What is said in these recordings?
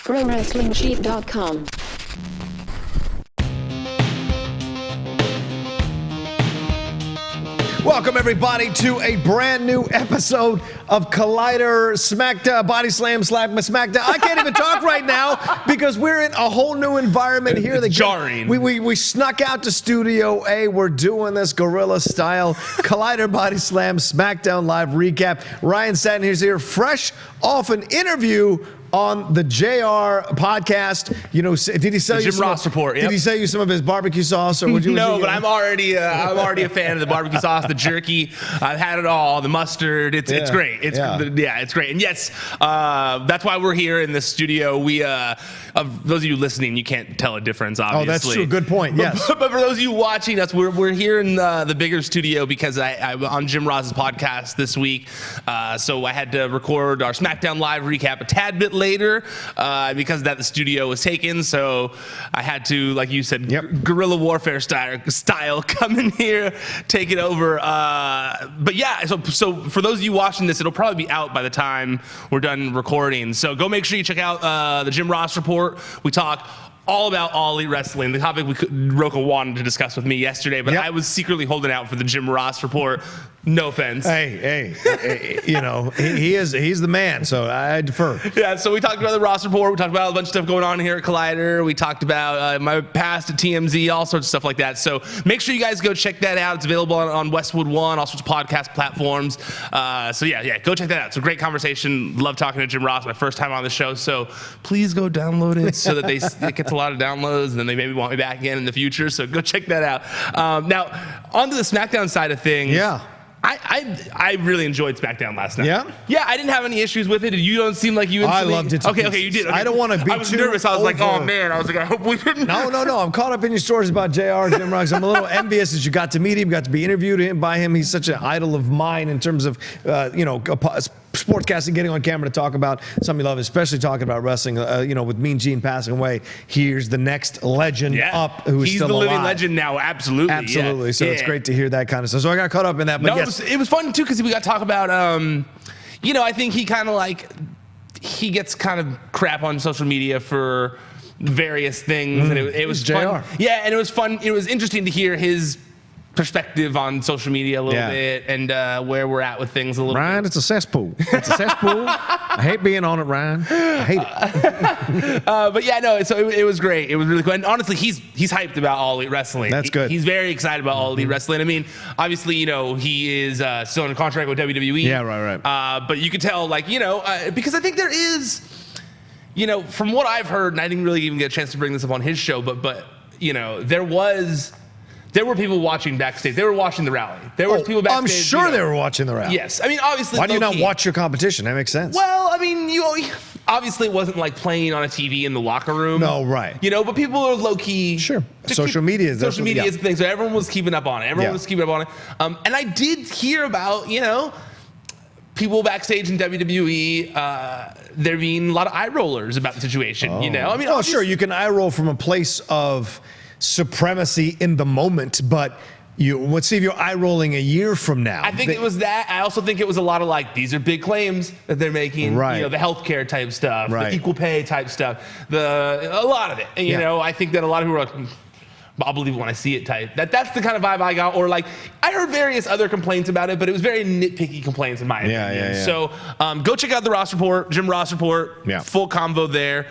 ProWrestlingSheet.com. Welcome, everybody, to a brand new episode of Collider SmackDown, Body Slam SmackDown. I can't even talk right now because we're in a whole new environment here. It's jarring. We snuck out to Studio A. We're doing this guerrilla style Collider Body Slam SmackDown live recap. Ryan Satin is here, fresh off an interview on the JR podcast. You know, did he sell you Jim Ross report? Yep. Did he sell you some of his barbecue sauce, or would you? No, but I'm already a fan of the barbecue sauce, the jerky. I've had it all. The mustard. It's great. It's great. And yes, that's why we're here in the studio. We of those of you listening, you can't tell a difference, obviously. Oh, that's true. Good point. Yes. But for those of you watching us, we're here in the bigger studio because I'm on Jim Ross's podcast this week. So I had to record our SmackDown Live recap a tad bit later because of that the studio was taken. So I had to, like you said, guerrilla warfare style come in here, take it over. But yeah, so for those of you watching this, it'll probably be out by the time we're done recording. So go make sure you check out the Jim Ross report. We talk all about All Elite Wrestling, the topic Rocha wanted to discuss with me yesterday, but I was secretly holding out for the Jim Ross report. No offense. Hey, you know, he's the man, so I defer. Yeah, so we talked about the Ross report. We talked about a bunch of stuff going on here at Collider. We talked about my past at TMZ, all sorts of stuff like that. So make sure you guys go check that out. It's available on Westwood One, all sorts of podcast platforms. So yeah, go check that out. It's a great conversation. Love talking to Jim Ross. My first time on the show, so please go download it so that it gets a lot of downloads, and then they maybe want me back again in the future. So go check that out. Now, onto the SmackDown side of things. Yeah. I really enjoyed SmackDown last night. Yeah? Yeah, I didn't have any issues with it. You don't seem like you instantly... I loved it. Okay, you did. Okay. I don't want to be I was too nervous. I was like, over. oh, man. I was like, I hope we didn't... No. I'm caught up in your stories about JR, Jim Ross. I'm a little envious that you got to meet him, got to be interviewed by him. He's such an idol of mine in terms of, sportscasting, getting on camera to talk about something you love, especially talking about wrestling. With Mean Gene passing away, here's the next legend up who's He's still the alive. living legend now, absolutely. Absolutely. Yeah. So it's great to hear that kind of stuff. So I got caught up in that. But it was fun, too, because we got to talk about, I think he gets kind of crap on social media for various things. And it was fun. JR. Yeah, and it was fun. It was interesting to hear his perspective on social media a little bit and where we're at with things a little Ryan, bit. it's a cesspool. It's a cesspool. I hate being on it, Ryan. I hate it. But yeah, no, so it was great. It was really cool. And honestly, he's hyped about All Elite Wrestling. That's good. He's very excited about All Elite Wrestling. I mean, obviously, he is still in a contract with WWE. Yeah, right. But you could tell, because I think there is, from what I've heard, and I didn't really even get a chance to bring this up on his show, but there were people watching backstage. They were watching the rally. There were people backstage. I'm sure they were watching the rally. Yes. I mean, obviously. Why do you not watch your competition? That makes sense. Well, I mean, obviously it wasn't like playing on a TV in the locker room. No, right. But people are low key. Sure. Social media is the thing. So everyone was keeping up on it. And I did hear about, people backstage in WWE, there being a lot of eye rollers about the situation. I mean, sure. You can eye roll from a place of supremacy in the moment, but let's see if you're eye rolling a year from now. I think it was that. I also think it was a lot of these are big claims that they're making. Right. The healthcare type stuff, right. The equal pay type stuff, a lot of it. And, I think that a lot of people are like, I'll believe it when I see it type. That's the kind of vibe I got. Or I heard various other complaints about it, but it was very nitpicky complaints in my opinion. Yeah. So go check out the Ross report, Jim Ross report. Yeah. Full combo there.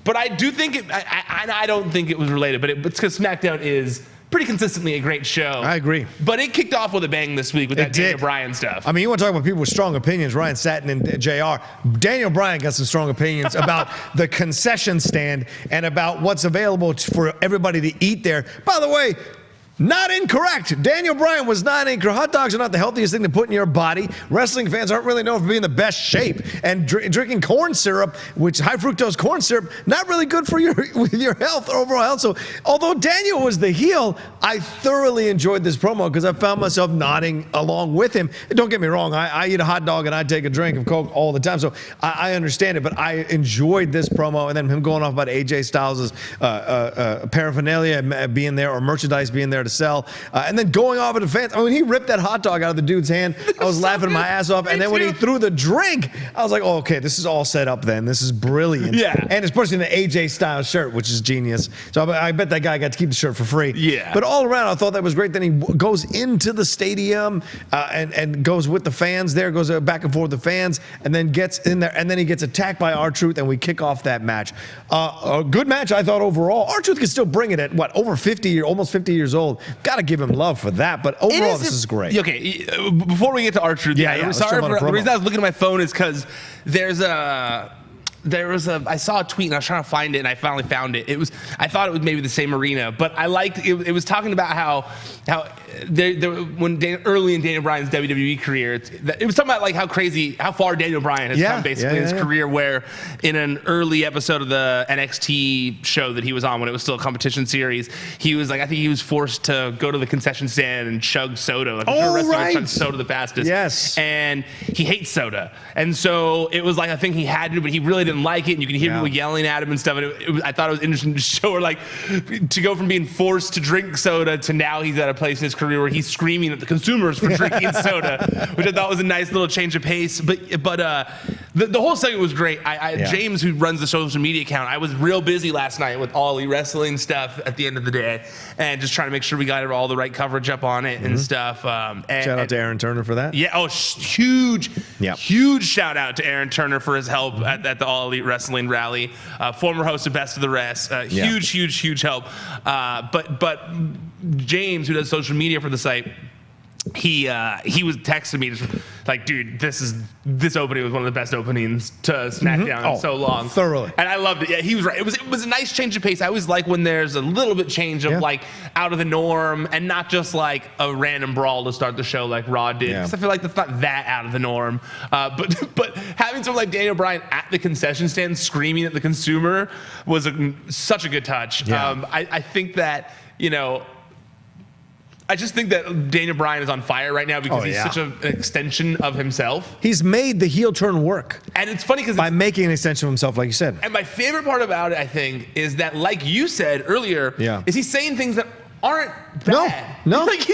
But I do think I don't think it was related, but it's because SmackDown is pretty consistently a great show. I agree. But it kicked off with a bang this week with that Daniel Bryan stuff. I mean, you want to talk about people with strong opinions, Ryan Satin and JR. Daniel Bryan got some strong opinions about the concession stand and about what's available for everybody to eat there. By the way, not incorrect. Daniel Bryan was not incorrect. Hot dogs are not the healthiest thing to put in your body. Wrestling fans aren't really known for being the best shape. And drinking corn syrup, which high fructose corn syrup, not really good for your health, overall health. So although Daniel was the heel, I thoroughly enjoyed this promo because I found myself nodding along with him. And don't get me wrong, I eat a hot dog and I take a drink of Coke all the time. So I understand it, but I enjoyed this promo and then him going off about AJ Styles' paraphernalia being there or merchandise being there to sell. And then going off at the fans. I mean, he ripped that hot dog out of the dude's hand. I was laughing my ass off. And then when he threw the drink, I was like, oh, okay, this is all set up then. This is brilliant. Yeah. And especially in the AJ style shirt, which is genius. So I bet that guy got to keep the shirt for free. Yeah. But all around, I thought that was great. Then he goes into the stadium and goes with the fans there, goes back and forth with the fans, and then gets in there, and then he gets attacked by R-Truth, and we kick off that match. A good match, I thought, overall. R-Truth can still bring it at, what, over 50, almost 50 years old. Got to give him love for that, but overall, this is great. Okay, before we get to R-Truth, sorry for the reason I was looking at my phone is because I saw a tweet and I was trying to find it and I finally found it. I thought it was maybe the same arena, but I liked it. It was talking about how early in Daniel Bryan's WWE career, it was talking about like how far Daniel Bryan has come basically in his career, where in an early episode of the NXT show that he was on when it was still a competition series, he was like, I think he was forced to go to the concession stand and chug soda. Like chug soda the fastest. Yes. And he hates soda. And so it was like, I think he had to, but he really didn't like it. And you can hear people yelling at him and stuff. And I thought it was interesting to show her, like, to go from being forced to drink soda to now he's at a place in his career where he's screaming at the consumers for drinking soda, which I thought was a nice little change of pace. But the whole segment was great. James, who runs the social media account, I was real busy last night with all the wrestling stuff at the end of the day and just trying to make sure we got all the right coverage up on it and stuff. Shout out to Aaron Turner for that. Yeah. Oh, huge shout out to Aaron Turner for his help at the All Elite Wrestling Rally. Former host of Best of the Rest. Huge help. But James, who does social media for the site, he was texting me just like, dude, this opening was one of the best openings to SmackDown in so long. Thoroughly. And I loved it. Yeah, he was right. It was a nice change of pace. I always like when there's a little bit change of like out of the norm and not just like a random brawl to start the show like Raw did. Because I feel like that's not that out of the norm. But having someone like Daniel Bryan at the concession stand screaming at the consumer was such a good touch. Yeah. I think that, I just think that Daniel Bryan is on fire right now because he's such an extension of himself. He's made the heel turn work. And it's funny because by making an extension of himself, like you said. And my favorite part about it, I think, is that, like you said earlier, is he's saying things that aren't bad. No. Like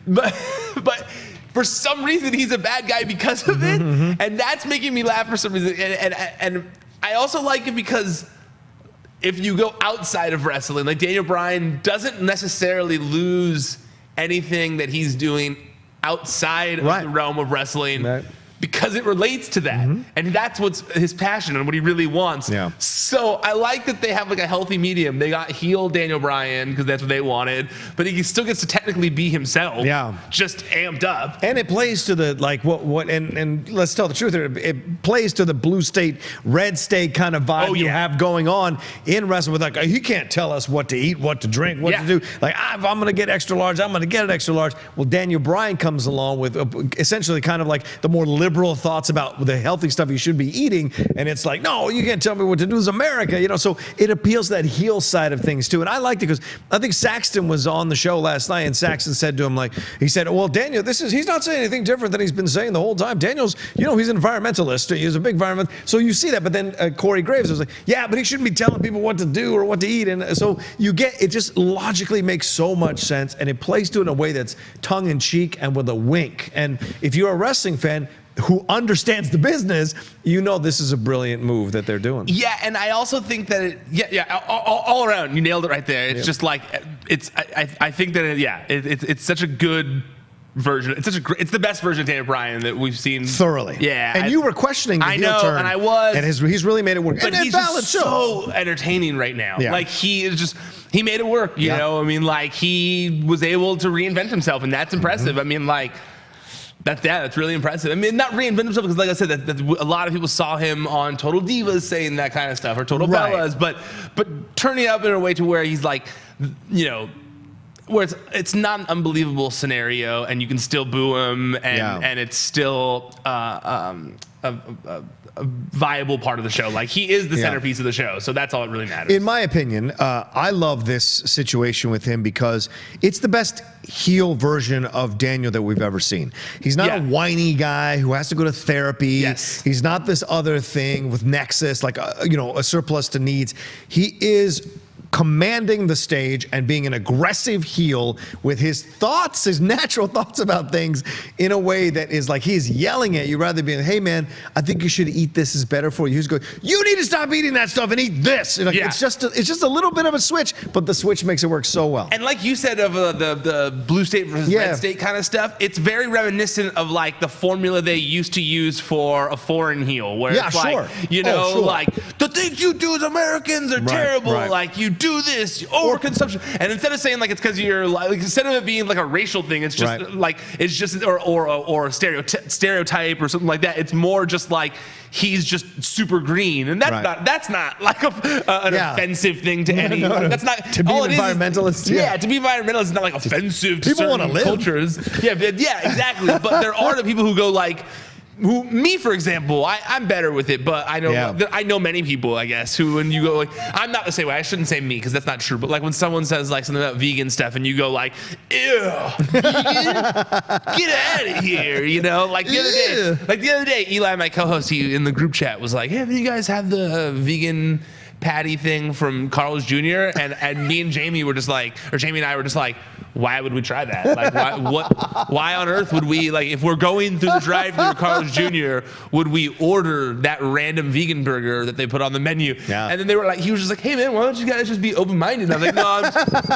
but for some reason he's a bad guy because of it, and that's making me laugh for some reason. And I also like it because if you go outside of wrestling, like Daniel Bryan doesn't necessarily lose anything that he's doing outside of the realm of wrestling because it relates to that. And that's what's his passion and what he really wants. Yeah. So I like that they have like a healthy medium. They got heel Daniel Bryan because that's what they wanted, but he still gets to technically be himself. Yeah. Just amped up. And it plays to the like and let's tell the truth here, it plays to the blue state, red state kind of vibe you have going on in wrestling with like, he can't tell us what to eat, what to drink, what to do. Like, if I'm going to get extra large, I'm going to get it extra large. Well, Daniel Bryan comes along with essentially kind of like the more liberal thoughts about the healthy stuff you should be eating, and it's like, no, you can't tell me what to do. It's America, so it appeals to that heel side of things too. And I liked it because I think Saxton was on the show last night, and Saxton said to him, like, he said, well, Daniel, he's not saying anything different than he's been saying the whole time. Daniel's, he's an environmentalist. He's a big environment. So you see that. But then Corey Graves was like, yeah, but he shouldn't be telling people what to do or what to eat. And so you get, it just logically makes so much sense, and it plays to it in a way that's tongue in cheek and with a wink. And if you're a wrestling fan who understands the business, this is a brilliant move that they're doing. Yeah, and I also think that all around, you nailed it right there. It's just like, I think that it's such a good version. It's the best version of Daniel Bryan that we've seen thoroughly. Yeah, and you were questioning the heel turn, and I was, and he's really made it work. But he's just so entertaining right now. Yeah. Like he made it work. You know, I mean, like he was able to reinvent himself, and that's impressive. I mean, like. That's really impressive. I mean, not reinvent himself because, like I said, that a lot of people saw him on Total Divas saying that kind of stuff or Total Bellas, but turning up in a way to where he's like, where it's not an unbelievable scenario and you can still boo him and it's still a viable part of the show. Like he is the centerpiece of the show, so that's all that really matters. In my opinion, I love this situation with him because it's the best heel version of Daniel that we've ever seen. He's not a whiny guy who has to go to therapy. Yes. He's not this other thing with Nexus, like a surplus to needs. He is commanding the stage and being an aggressive heel with his thoughts, his natural thoughts about things in a way that is like he's yelling at you rather than being, hey man, I think you should eat this, is better for you. He's going, you need to stop eating that stuff and eat this. And like, it's just a little bit of a switch, but the switch makes it work so well. And like you said of the blue state versus red state kind of stuff, it's very reminiscent of like the formula they used to use for a foreign heel, where it's like, you know, like the things you do as Americans are terrible. Like you do this overconsumption, and instead of saying like it's because you're like, instead of it being like a racial thing, it's just like it's just or a stereotype or something like that. It's more just like he's just super green, and that's not like an offensive thing to any. Like, that's not to be an environmentalist. To be environmentalist is not like offensive to people want to live. Cultures. Yeah, exactly. But there are the people who go like. Me, for example, I'm better with it, but I know many people, I guess, who when you go, like, I'm not the same way. I shouldn't say me because that's not true. But like when someone says like something about vegan stuff, and you go like, ew, vegan? Get out of here, you know? Like the other day, Eli, my co-host, he in the group chat was like, hey, have you guys had the vegan patty thing from Carl's Jr.? And me and Jamie were just like, or Jamie and I were just like, why would we try that? Like, why on earth would we, like, if we're going through the drive-thru at Carl's Jr., would we order that random vegan burger that they put on the menu? Yeah. And then they were like, he was just like, hey man, why don't you guys just be open-minded? And I was like, no,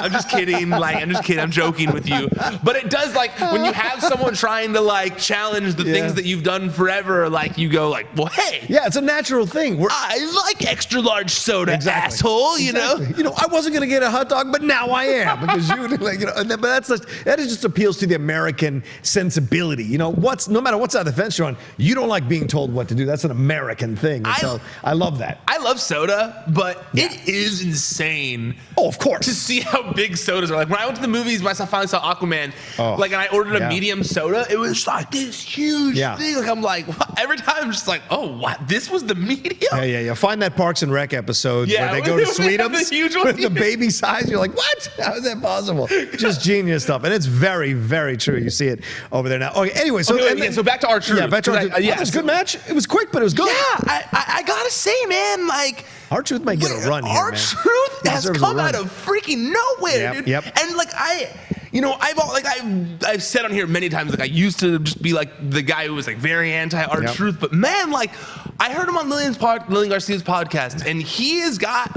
I'm just kidding. Like, I'm just kidding. I'm joking with you. But it does, like, when you have someone trying to like challenge the things that you've done forever, like you go like, well, hey. Yeah, it's a natural thing. I like extra large soda, asshole. You know. You know, I wasn't gonna get a hot dog, but now I am because you, like, you know. But that just appeals to the American sensibility. You know, no matter what side of the fence you're on, you don't like being told what to do. That's an American thing. So I love that. I love soda, but it is insane. Oh, of course. To see how big sodas are. Like when I went to the movies, when I finally saw Aquaman, like, and I ordered a medium soda, it was like this huge thing. Like I'm like, every time I'm just like, oh, what? This was the medium? Yeah. Find that Parks and Rec episode where they go to Sweetums with the baby size. You're like, what? How is that possible? Just genius stuff, and it's very, very true. You see it over there now. Okay, anyway, so so back to our truth. Yeah, back to our truth. It was a good match. It was quick, but it was good. Yeah, I gotta say, man, like our truth might get a run here, Our truth has come out of freaking nowhere, dude. Yep. And like I've said on here many times, like I used to just be like the guy who was like very anti our truth, but man, like I heard him on Lillian Garcia's podcast, and he has got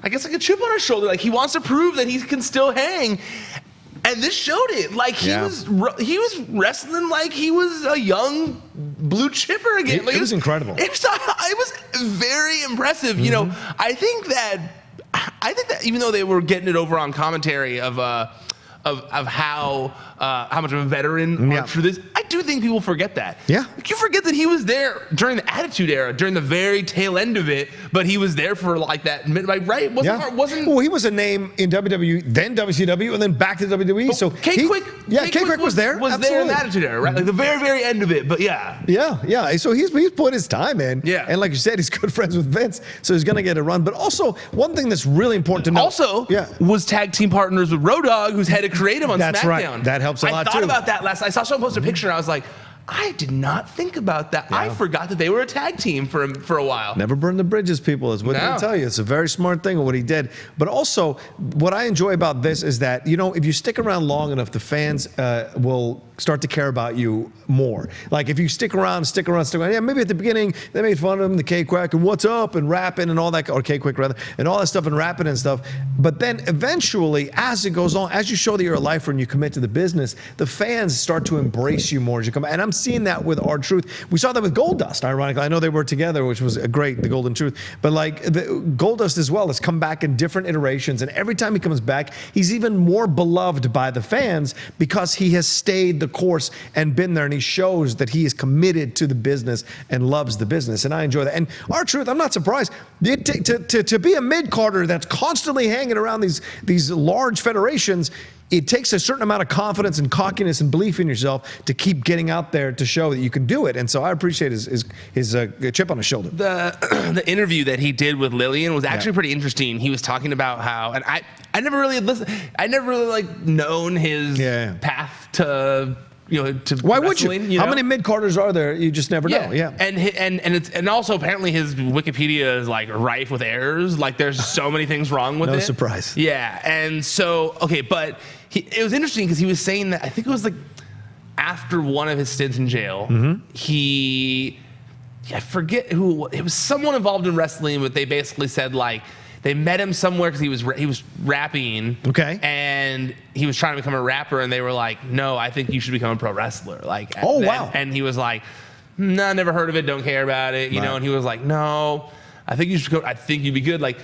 I guess like a chip on his shoulder. Like he wants to prove that he can still hang. And this showed it. Like he was wrestling like he was a young blue chipper again. Like, it was incredible. It was very impressive. You know, I think that even though they were getting it over on commentary of how much of a veteran R-Truth is, I do think people forget that. Yeah. Like you forget that he was there during the Attitude Era, during the very tail end of it, but he was there for like that, like, right? Well, he was a name in WWE, then WCW, and then back to WWE. So K-Quick was there. Was there in the Attitude Era, right? Like the very, very end of it, but Yeah. So he's put his time in. Yeah. And like you said, he's good friends with Vince, so he's gonna get a run. But also, one thing that's really important to know. Was tag team partners with Road Dogg, who's head of creative on SmackDown. That's right. That helps a lot too. I thought about that last night. I saw someone post a picture, and I was like, I did not think about that. Yeah. I forgot that they were a tag team for a while. Never burn the bridges, people, is what they tell you. It's a very smart thing of what he did. But also, what I enjoy about this is that, you know, if you stick around long enough, the fans will start to care about you more. Like if you stick around. Yeah, maybe at the beginning they made fun of him, the K-Quack, and what's up, and rapping and all that, or K-Quick rather, and all that stuff, and rapping and stuff. But then eventually, as it goes on, as you show that you're a lifer and you commit to the business, the fans start to embrace you more as you come. And I'm seeing that with R-Truth. We saw that with Goldust, ironically. I know they were together, which was great, the Golden Truth. But like the Goldust as well has come back in different iterations, and every time he comes back, he's even more beloved by the fans because he has stayed the course and been there, and he shows that he is committed to the business and loves the business, and I enjoy that. And R-Truth, I'm not surprised to be a mid-carder that's constantly hanging around these large federations. It takes a certain amount of confidence and cockiness and belief in yourself to keep getting out there to show that you can do it. And so I appreciate his chip on his shoulder. The interview that he did with Lillian was actually pretty interesting. He was talking about how, and I never really listened. I never really like known his path to to Why would wrestling, you? How know? many mid-carders are there? You just never know. Yeah. And also apparently his Wikipedia is like rife with errors. Like there's so many things wrong with it. No surprise. Yeah. And so but it was interesting because he was saying that I think it was like after one of his stints in jail, I forget who it was. Someone involved in wrestling, but they basically said like they met him somewhere because he was rapping. Okay. And he was trying to become a rapper, and they were like, "No, I think you should become a pro wrestler." Like, wow. And he was like, "No, never heard of it. Don't care about it." You know. And he was like, "No, I think you should go. I think you'd be good. Like,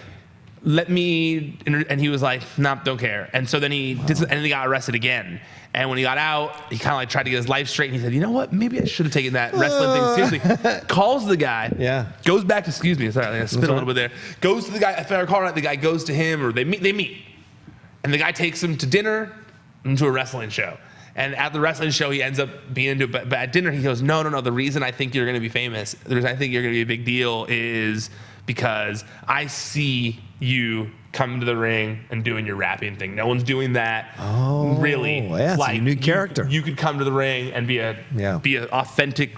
let me." And he was like, "Nope, don't care." And so then he did, and then he got arrested again. And when he got out, he kind of like tried to get his life straight. And he said, "You know what? Maybe I should have taken that wrestling thing seriously." Calls the guy. Yeah. Goes back to, excuse me, sorry, I spit a little bit there. Goes to the guy, if I recall right, the guy goes to him, or they meet. And the guy takes him to dinner and to a wrestling show. And at the wrestling show, he ends up being into it. But at dinner, he goes, no. The reason I think you're going to be famous, the reason I think you're going to be a big deal is because I see you come to the ring and doing your rapping thing. No one's doing that. Oh, really. Yeah, it's a unique character. You could come to the ring and be an authentic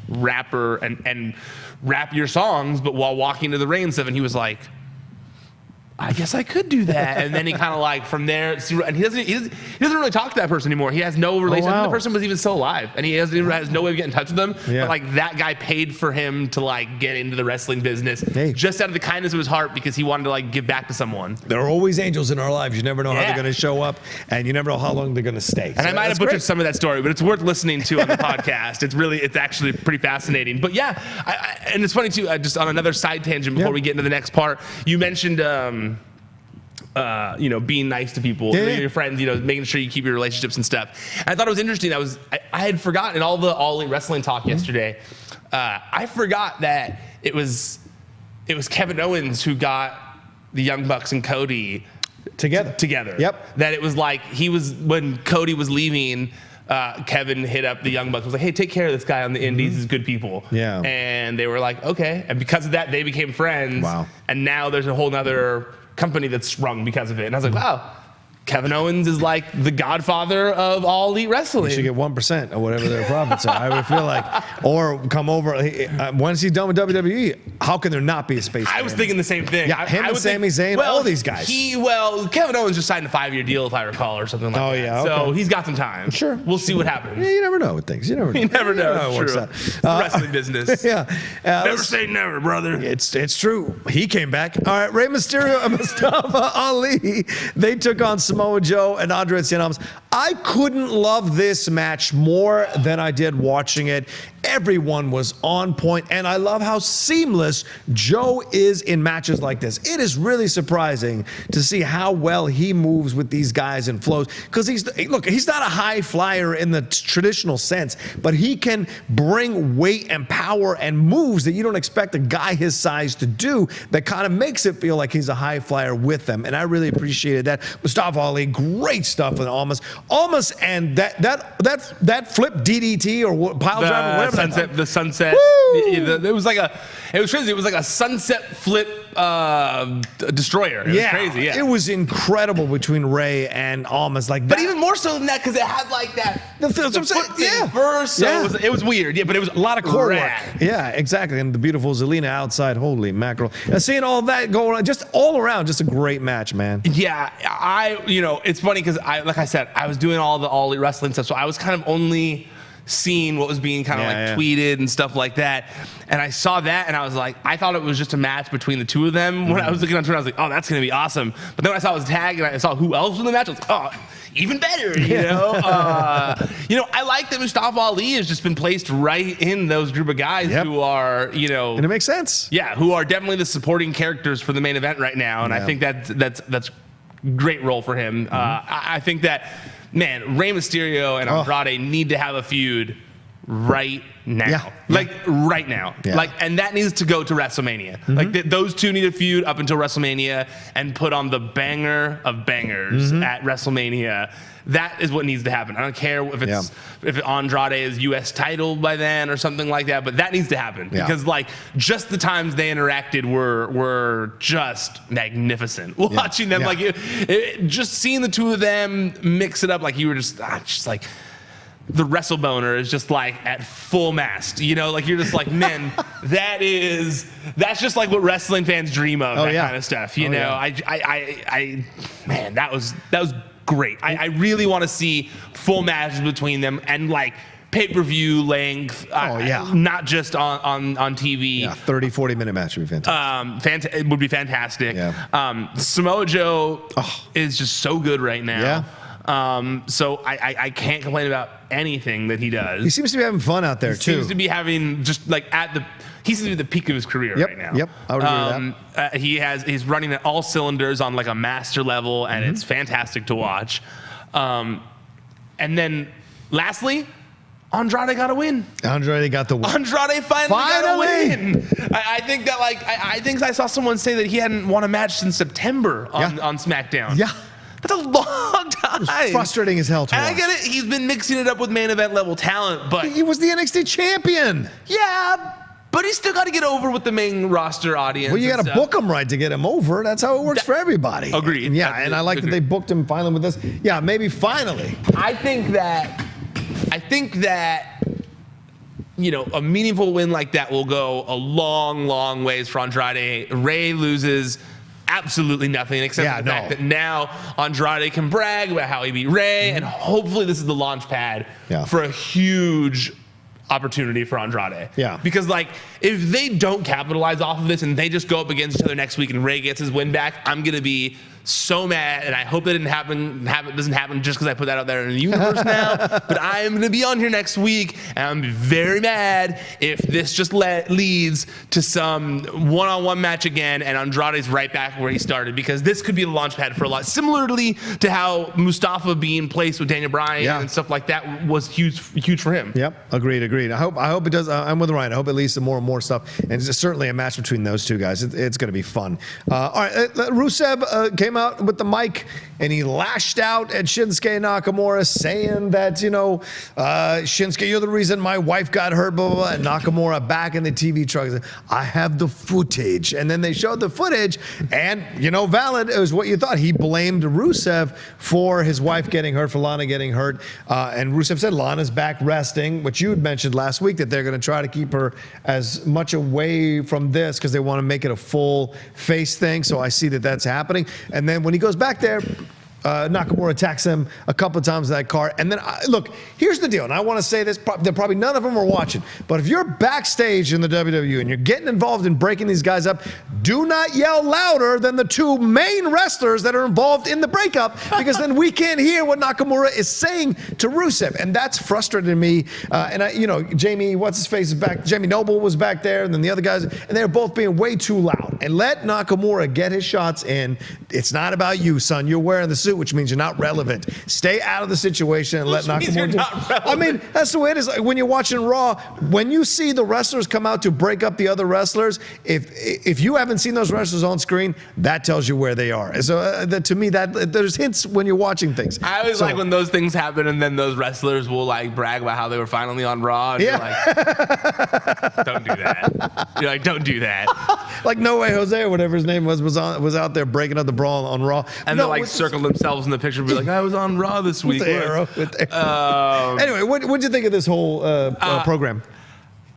rapper and rap your songs, but while walking to the ring and stuff. And he was like, I guess I could do that. And then he kind of like from there, and he doesn't really talk to that person anymore. He has no relation. The person was even still alive, and he has no way of getting in touch with them. Yeah. But like that guy paid for him to like get into the wrestling business just out of the kindness of his heart because he wanted to like give back to someone. There are always angels in our lives. You never know how they're going to show up, and you never know how long they're going to stay. And I might have butchered some of that story, but it's worth listening to on the podcast. It's actually pretty fascinating. But yeah, and it's funny too. Just on another side tangent before we get into the next part, you mentioned. Being nice to people, your friends, making sure you keep your relationships and stuff. And I thought it was interesting. I had forgotten in all the All Elite Wrestling talk yesterday. I forgot that it was Kevin Owens who got the Young Bucks and Cody together. Yep. That it was like when Cody was leaving. Kevin hit up the Young Bucks, was like, "Hey, take care of this guy on the Indies. He's good people." Yeah. And they were like, "Okay." And because of that, they became friends. Wow. And now there's a whole nother company that's sprung because of it. And I was like, wow, Kevin Owens is like the godfather of All Elite Wrestling. He should get 1% or whatever their profits are. I would feel like, or come over. Once he's done with WWE, how can there not be a space? I was thinking the same thing. Yeah, him and Sami Zayn, all these guys. Kevin Owens just signed a 5-year deal, if I recall, or something like that. Oh yeah, okay. So he's got some time. Sure, we'll see what happens. Yeah, you never know with things. You never know. You never know. How it works True. out. It's the wrestling business. Yeah, never say never, brother. It's true. He came back. All right, Rey Mysterio and Mustafa Ali. They took on Samoa Joe and Andrade. I couldn't love this match more than I did watching it. Everyone was on point, and I love how seamless Joe is in matches like this. It is really surprising to see how well he moves with these guys and flows, because he's not a high flyer in the traditional sense, but he can bring weight and power and moves that you don't expect a guy his size to do, that kind of makes it feel like he's a high flyer with them, and I really appreciated that. Mustafa Ali, great stuff with Almas, and that flip DDT or pile driver, whatever. The sunset. It was crazy. It was like a sunset flip destroyer. It was crazy. Yeah, it was incredible between Rey and Almas. But even more so than that, because it had like that. The foot thing first. So it was weird. Yeah, but it was a lot of core work. Yeah, exactly. And the beautiful Zelina outside. Holy mackerel! Seeing all that going on, just all around, just a great match, man. Yeah, it's funny because like I said, I was doing all the All Elite Wrestling stuff, so I was kind of only seeing what was being kind of tweeted and stuff like that. And I saw that and I was like, I thought it was just a match between the two of them. When I was looking on Twitter, I was like, oh, that's going to be awesome. But then when I saw his tag and I saw who else was in the match, I was like, oh, even better, you know? I like that Mustafa Ali has just been placed right in those group of guys who are, and it makes sense. Yeah, who are definitely the supporting characters for the main event right now. And I think that's great role for him. I think that, man, Rey Mysterio and Andrade need to have a feud right now. Right now. Yeah. And that needs to go to WrestleMania. Those two need a feud up until WrestleMania and put on the banger of bangers at WrestleMania. That is what needs to happen. I don't care if Andrade is U.S. title by then or something like that, but that needs to happen because just the times they interacted were just magnificent. Watching them, just seeing the two of them mix it up, you were just like, the WrestleBoner is just like at full mast. You know, like you're just like, man, that's just like what wrestling fans dream of. That kind of stuff. You know, man, that was great. I really want to see full matches between them and like pay-per-view length. Not just on TV. Yeah, 30, 40-minute match would be fantastic. It would be fantastic. Yeah. Samoa Joe is just so good right now. Yeah. So I can't complain about anything that he does. He seems to be having fun out there, too. He seems to be having just like he seems to be at the peak of his career right now. Yep, I would agree with that. He's running at all cylinders on like a master level, and it's fantastic to watch. And then lastly, Andrade got a win. Andrade got the win. Andrade finally got a win. I think that I think I saw someone say that he hadn't won a match since September on SmackDown. Yeah. That's a long time. It was frustrating as hell to watch. I get it. He's been mixing it up with main event level talent, but he was the NXT champion. Yeah, but he's still got to get over with the main roster audience. Well, you got to book him right to get him over. That's how it works for everybody. Agreed. And and I like that they booked him finally with this. Yeah, maybe finally. I think that you know, a meaningful win like that will go a long, long ways for Andrade. Rey loses absolutely nothing except the fact that now Andrade can brag about how he beat Rey, and hopefully this is the launch pad for a huge opportunity for Andrade. Yeah. Because like if they don't capitalize off of this and they just go up against each other next week and Rey gets his win back, I'm gonna be so mad, and I hope that doesn't happen just because I put that out there in the universe now. But I am going to be on here next week, and I'm gonna be very mad if this just leads to some one-on-one match again, and Andrade's right back where he started, because this could be the launch pad for a lot. Similarly to how Mustafa being placed with Daniel Bryan and stuff like that was huge for him. Yep, agreed. I hope it does. I'm with Ryan. I hope it leads to more and more stuff, and it's certainly a match between those two guys. It's going to be fun. All right, Rusev came out with the mic and he lashed out at Shinsuke Nakamura, saying that, you know, Shinsuke, you're the reason my wife got hurt, blah, blah, blah. And Nakamura back in the TV truck said, I have the footage. And then they showed the footage, and, you know, valid, it was what you thought. He blamed Rusev for his wife getting hurt, for Lana getting hurt. And Rusev said Lana's back resting, which you had mentioned last week, that they're going to try to keep her as much away from this because they want to make it a full face thing. So I see that that's happening. And then when he goes back there, Nakamura attacks him a couple of times in that car. And then, look, here's the deal. And I want to say this, probably none of them are watching. But if you're backstage in the WWE and you're getting involved in breaking these guys up, do not yell louder than the two main wrestlers that are involved in the breakup, because then we can't hear what Nakamura is saying to Rusev. And that's frustrating me. Jamie, what's-his-face is back. Jamie Noble was back there, and then the other guys. And they were both being way too loud. And let Nakamura get his shots in. It's not about you, son. You're wearing the suit, which means you're not relevant. Stay out of the situation and let Nakamura do it. I mean, that's the way it is. When you're watching Raw, when you see the wrestlers come out to break up the other wrestlers, if you haven't seen those wrestlers on screen, that tells you where they are. So to me, there's hints when you're watching things. I always like when those things happen, and then those wrestlers will like brag about how they were finally on Raw. And you're like, don't do that. You're like, don't do that. Like No Way Jose or whatever his name was out there breaking up the brawl on Raw. And they'll like circle themselves in the picture and be like, I was on Raw this week. Anyway, what'd you think of this whole program?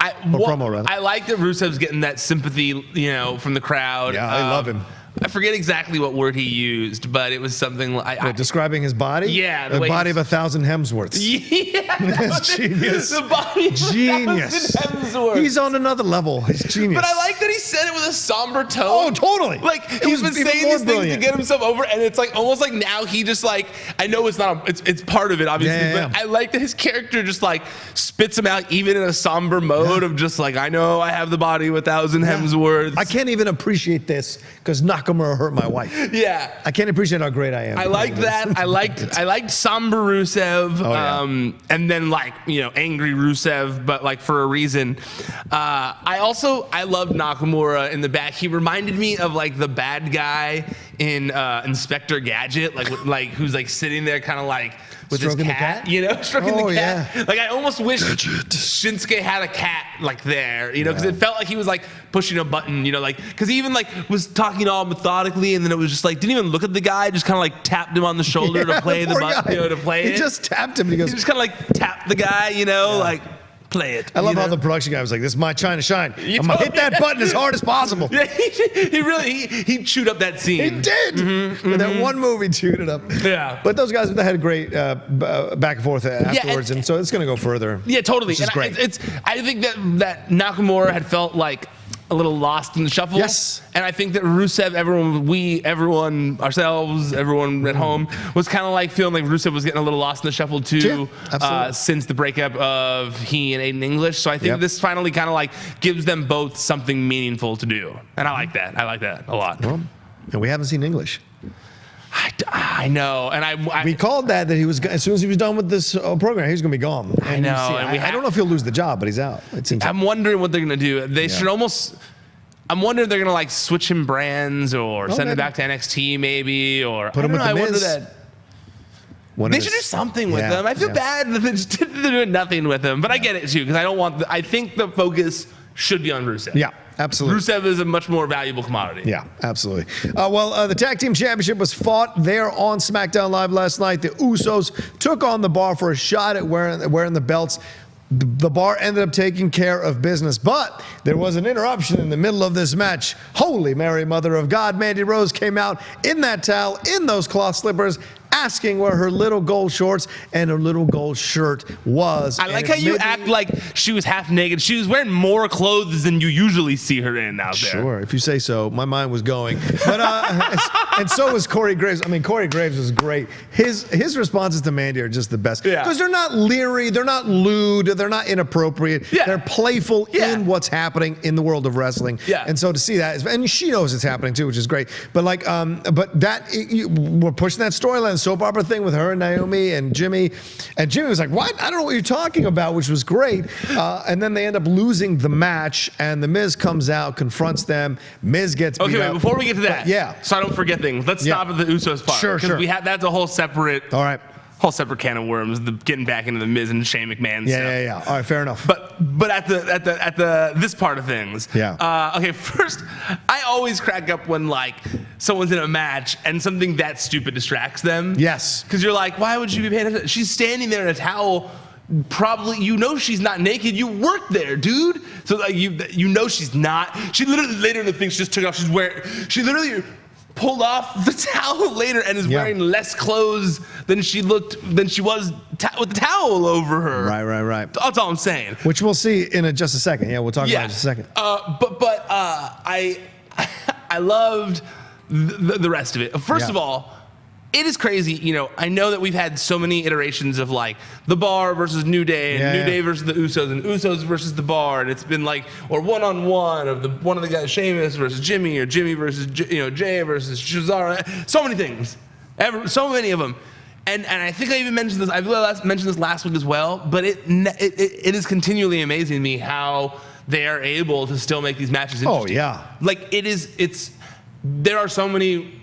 Promo, rather? I like that Rusev's getting that sympathy, you know, from the crowd. Yeah, I love him. I forget exactly what word he used, but it was something like describing his body. Yeah, the body of 1,000 Hemsworths. Yeah, that's genius. The body of genius. 1,000 Hemsworths. He's on another level. He's genius. But I like that he said it with a somber tone. Oh, totally. Like he's been saying these things to get himself over, and it's like almost like now he just like, I know it's not, it's part of it obviously, but I like that his character just like spits him out even in a somber mode of just like, I know I have the body of 1,000 Hemsworths. I can't even appreciate this because Nakamura hurt my wife. Yeah, I can't appreciate how great I am. I liked that. I liked somber Rusev, and then like, you know, angry Rusev, but like for a reason. I loved Nakamura in the back. He reminded me of like the bad guy in Inspector Gadget, like who's like sitting there kind of like with Stroking his cat, you know, stroking the cat. Yeah. Like I almost wish Shinsuke had a cat like there, you know, because it felt like he was like pushing a button, you know, like because he even like was talking all methodically, and then it was just like didn't even look at the guy, just kind of like tapped him on the shoulder to play the button, you know, to play it. He just tapped him. And he goes, he just kind of like tapped the guy, you know, like. Play it. I love how the production guy was like, "This is my time to shine. I'm gonna hit that button as hard as possible." Yeah, he really chewed up that scene. He did. With that one move, he chewed it up. Yeah. But those guys had a great back and forth afterwards, and so it's gonna go further. Yeah, totally. Which is great. I think that Nakamura had felt like a little lost in the shuffle. Yes. And I think that Rusev, everyone, ourselves, everyone at home, was kind of like feeling like Rusev was getting a little lost in the shuffle too, since the breakup of he and Aiden English. So I think this finally kind of like gives them both something meaningful to do. And I like that. I like that a lot. Well, and we haven't seen English. I know, and we called that he was as soon as he was done with this program, he was going to be gone. I know, I don't know if he'll lose the job, but he's out. I'm wondering what they're going to do. They should almost. I'm wondering if they're going to like switch him brands or send him back to NXT maybe, or put him with the Miz. I wonder that. They should do something with them. I feel bad that they're doing nothing with him, but I get it too because I don't want. I think the focus should be on Rusev. Yeah. Absolutely. Rusev is a much more valuable commodity. Yeah, absolutely. The Tag Team Championship was fought there on SmackDown Live last night. The Usos took on the Bar for a shot at wearing the belts. The Bar ended up taking care of business, but there was an interruption in the middle of this match. Holy Mary, Mother of God, Mandy Rose came out in that towel, in those cloth slippers, asking where her little gold shorts and her little gold shirt was. I like how you act like she was half naked. She was wearing more clothes than you usually see her in out there. Sure, if you say so. My mind was going. But and so was Corey Graves. I mean, Corey Graves was great. His responses to Mandy are just the best. Because they're not leery, they're not lewd, they're not inappropriate. Yeah. They're playful in what's happening in the world of wrestling. Yeah. And so to see that, and she knows it's happening too, which is great. But like, we're pushing that storyline. Soap opera thing with her and Naomi and Jimmy. And Jimmy was like, "What? I don't know what you're talking about," which was great. And then they end up losing the match, and the Miz comes out, confronts them. Miz gets beat up. Wait, before we get to that, so I don't forget things, let's stop at the Usos part. Sure. Because that's a whole separate can of worms, getting back into the Miz and Shane McMahon stuff. Yeah. All right, fair enough. But at the this part of things. Yeah. Okay, first, I always crack up when like someone's in a match and something that stupid distracts them. Yes. Because you're like, why would you be paying attention? She's standing there in a towel. Probably, you know she's not naked. You work there, dude. So like you know she's not. She literally later in the thing she just took it off. She literally pulled off the towel later and is wearing less clothes than she was with the towel over her. Right. That's all I'm saying. Which we'll see in just a second. Yeah, we'll talk about it in just a second. I loved the rest of it. First of all, it is crazy. You know, I know that we've had so many iterations of like the Bar versus New Day and New Day versus the Usos and Usos versus the Bar, and it's been like one-on-one of one of the guys, Sheamus versus Jimmy, or Jimmy versus Jay versus Cesaro. So many things, so many of them. And I think I even mentioned this. I mentioned this last week as well. But it is continually amazing to me how they are able to still make these matches interesting. Oh yeah, like there are so many.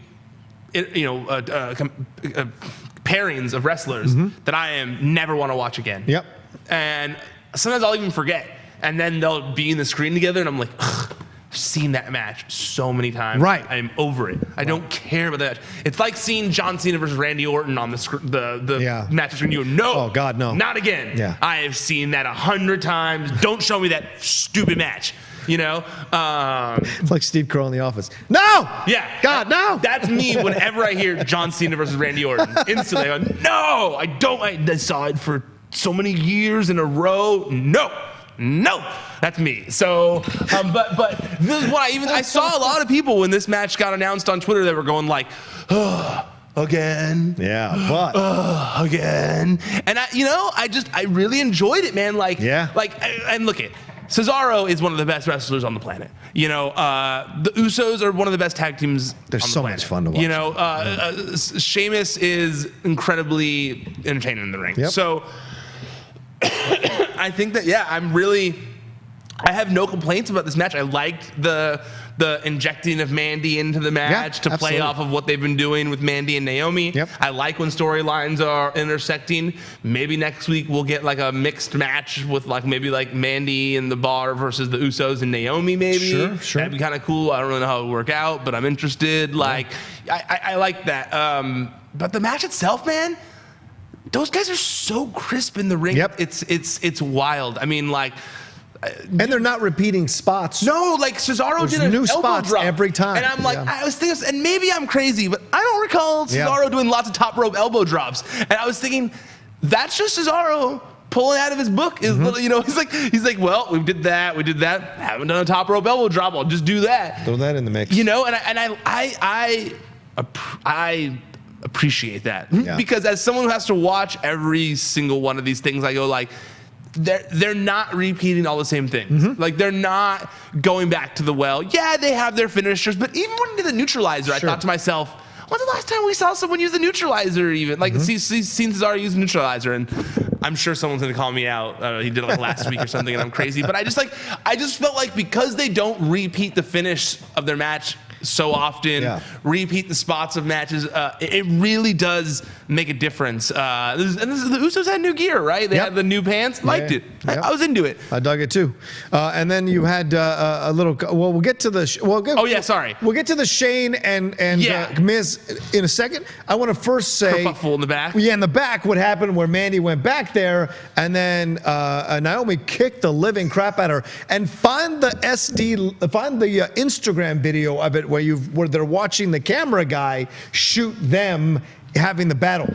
Pairings of wrestlers that I never want to watch again. Yep. And sometimes I'll even forget. And then they'll be in the screen together, and I'm like, ugh, I've seen that match so many times. Right. I'm over it. I don't care about that. It's like seeing John Cena versus Randy Orton on the match screen. You know, oh God, no, not again. Yeah. I have seen that 100 times. Don't show me that stupid match. You know, it's like Steve Carell in The Office. No, yeah, God, no. That's me. Whenever I hear John Cena versus Randy Orton, instantly I go, no, I don't. I saw it for so many years in a row. No, that's me. So, but this is what I saw a lot of people when this match got announced on Twitter that were going like, again. Yeah, but again. And I really enjoyed it, man. And look at. Cesaro is one of the best wrestlers on the planet. You know, the Usos are one of the best tag teams. They're so much fun to watch. You know, Sheamus is incredibly entertaining in the ring. Yep. So I think that I'm really I have no complaints about this match. I liked the injecting of Mandy into the match to play off of what they've been doing with Mandy and Naomi. Yep. I like when storylines are intersecting. Maybe next week we'll get like a mixed match with maybe Mandy and the Bar versus the Usos and Naomi maybe. Sure. That'd be kind of cool. I don't really know how it would work out, but I'm interested. I like that. But the match itself, man, those guys are so crisp in the ring. Yep. It's wild. I mean, and they're not repeating spots. no, Cesaro did an new elbow spots drop every time. and I'm I was thinking, and maybe I'm crazy, but I don't recall Cesaro doing lots of top rope elbow drops. And I was thinking, that's just Cesaro pulling out of his book. He's like, well, we did that. Haven't done a top rope elbow drop. I'll just do that. Throw that in the mix. And I appreciate that because as someone who has to watch every single one of these things, I go they're not repeating all the same things. They're not going back to the well. Yeah, they have their finishers, but even when you did the neutralizer, I thought to myself, when's the last time we saw someone use the neutralizer even? Seen Cesaro use the neutralizer, and I'm sure someone's gonna call me out. He did it last week or something, and I'm crazy. But I just felt like because they don't repeat the finish of their match so often, repeat the spots of matches, it really does make a difference. The Usos had new gear, right? They had the new pants. Liked it. I was into it. I dug it too. And then you had a little. Well, we'll get to the. Sorry. We'll get to the Shane and Miz in a second. I want to first say kerfuffle in the back. Yeah, in the back. What happened where Mandy went back there, and then Naomi kicked the living crap out of her. And find the Instagram video of it where they're watching the camera guy shoot them having the battle.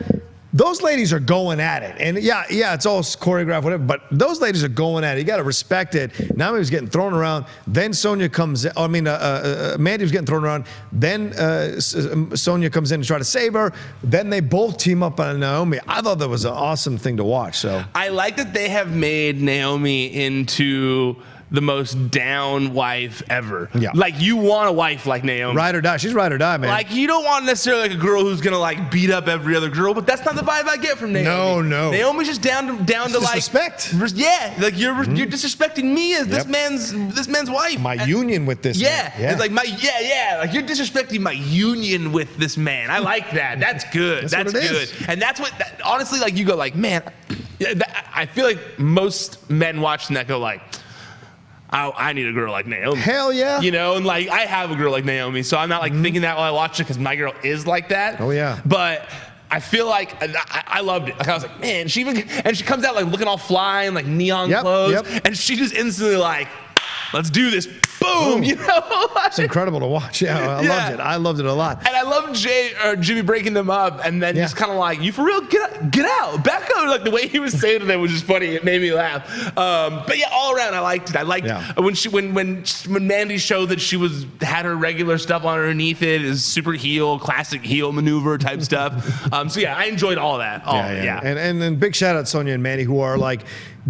Those ladies are going at it, and it's all choreographed, whatever. But those ladies are going at it. You got to respect it. Naomi was getting thrown around. Then Sonya comes in. Mandy was getting thrown around. Then Sonya comes in to try to save her. Then they both team up on Naomi. I thought that was an awesome thing to watch. So I like that they have made Naomi into the most down wife ever. Yeah. You want a wife like Naomi. Ride or die. She's ride or die, man. You don't want necessarily a girl who's gonna beat up every other girl, but that's not the vibe I get from Naomi. No. Naomi's just down to respect. Yeah. You're disrespecting me as this man's wife. My union with this man. Yeah. It's you're disrespecting my union with this man. I like that. That's good. That's good. And that's what honestly, you go man, I feel like most men watching that go I need a girl like Naomi. Hell yeah. And I have a girl like Naomi, so I'm not thinking that while I watch it because my girl is like that. Oh yeah. But I feel like I loved it. I was like, man, she comes out looking all fly in neon clothes, and she just instantly let's do this. Boom, It's incredible to watch. Yeah, I loved it a lot. And I loved Jimmy breaking them up and then just kind of you for real, get out, back up. The way he was saying to them was just funny. It made me laugh. But all around, I liked it. I liked when Mandy showed that she had her regular stuff underneath it, is super classic heel maneuver type stuff. I enjoyed all that. And then big shout out Sonya and Mandy, who are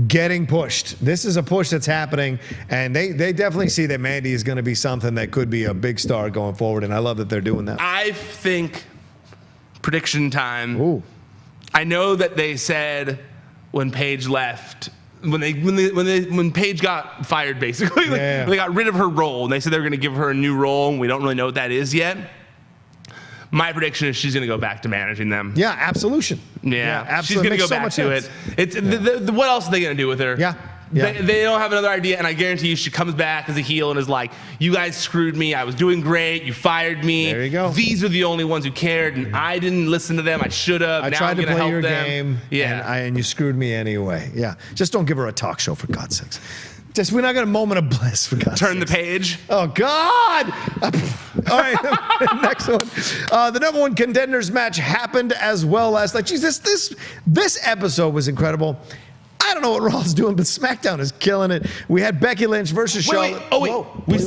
getting pushed. This is a push that's happening, and they definitely see that Mandy is going to be something that could be a big star going forward, and I love that they're doing that. I think prediction time. Ooh. I know that they said when Paige left, when Paige got fired, basically, they got rid of her role, and they said they were going to give her a new role, and we don't really know what that is yet. My prediction is she's going to go back to managing them. Yeah, absolution. Yeah, absolutely. She's going to go back to it. It's what else are they going to do with her? Yeah. They don't have another idea, and I guarantee you she comes back as a heel and is like, you guys screwed me. I was doing great. You fired me. There you go. These are the only ones who cared, and I didn't listen to them. I should have. I now tried I'm to gonna play help your them. game, and you screwed me anyway. Yeah, just don't give her a talk show, for God's sakes. We're not going to moment of bliss, for God's Turn sakes. the page. Oh, God. All right, next one. The number one contenders match happened as well last night. Jesus, this episode was incredible. I don't know what Raw's doing, but SmackDown is killing it. We had Becky Lynch versus Charlotte. We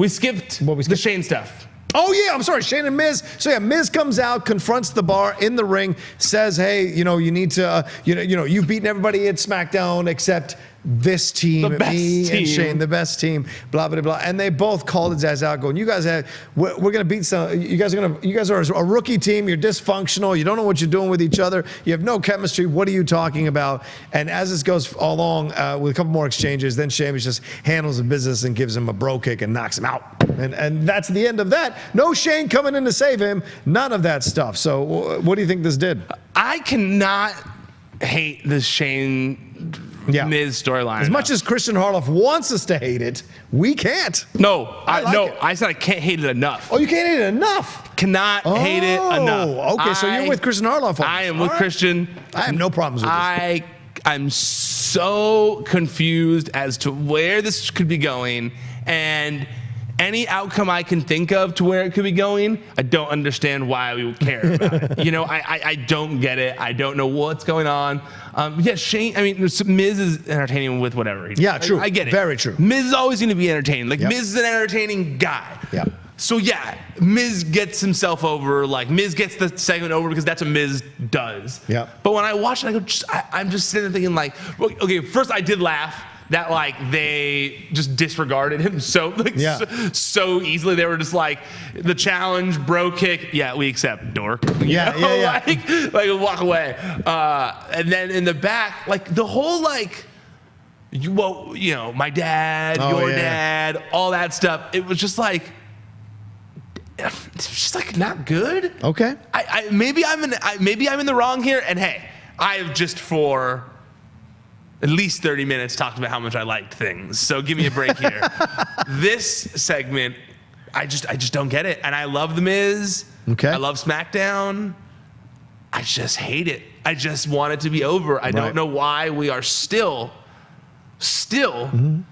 skipped the Shane stuff. Oh, yeah, I'm sorry, Shane and Miz. So, Miz comes out, confronts the Bar in the ring, says, hey, you need to, you've beaten everybody at SmackDown except this team, The best me team. and Shane, the best team, blah blah blah, and they both called his ass out, going, "You guys we're gonna beat some. You guys are a rookie team. You're dysfunctional. You don't know what you're doing with each other. You have no chemistry. What are you talking about?" And as this goes along with a couple more exchanges, then Sheamus just handles the business and gives him a bro kick and knocks him out, and that's the end of that. No Shane coming in to save him. None of that stuff. So what do you think this did? I cannot hate the Shane Miz storyline. As much as Christian Harloff wants us to hate it, we can't. No, it. I said I can't hate it enough. Oh, you can't hate it enough. Cannot hate it enough. Okay, so you're with Christian Harloff. I am with Christian. I have no problems with this. I'm so confused as to where this could be going, and any outcome I can think of to where it could be going, I don't understand why we would care about it. You know, I don't get it. I don't know what's going on. Shane, I mean, Miz is entertaining with whatever. Yeah, true. I get it. Very true. Miz is always going to be entertaining. Like, Miz is an entertaining guy. Yeah. So, yeah, Miz gets himself over. Like, Miz gets the segment over because that's what Miz does. Yeah. But when I watch it, I'm just sitting there thinking, like, okay, first I did laugh that, like, they just disregarded him so easily. They were just like, the challenge, bro kick, yeah, we accept, dork. Yeah. Like walk away. And then in the back, like, the whole, like, my dad, your dad, all that stuff. It was just like, it's just like not good. Okay. Maybe I'm in the wrong here. And hey, I have just for at least 30 minutes talked about how much I liked things. So give me a break here. This segment, I just don't get it. And I love The Miz. Okay. I love SmackDown. I just hate it. I just want it to be over. I don't know why we are still following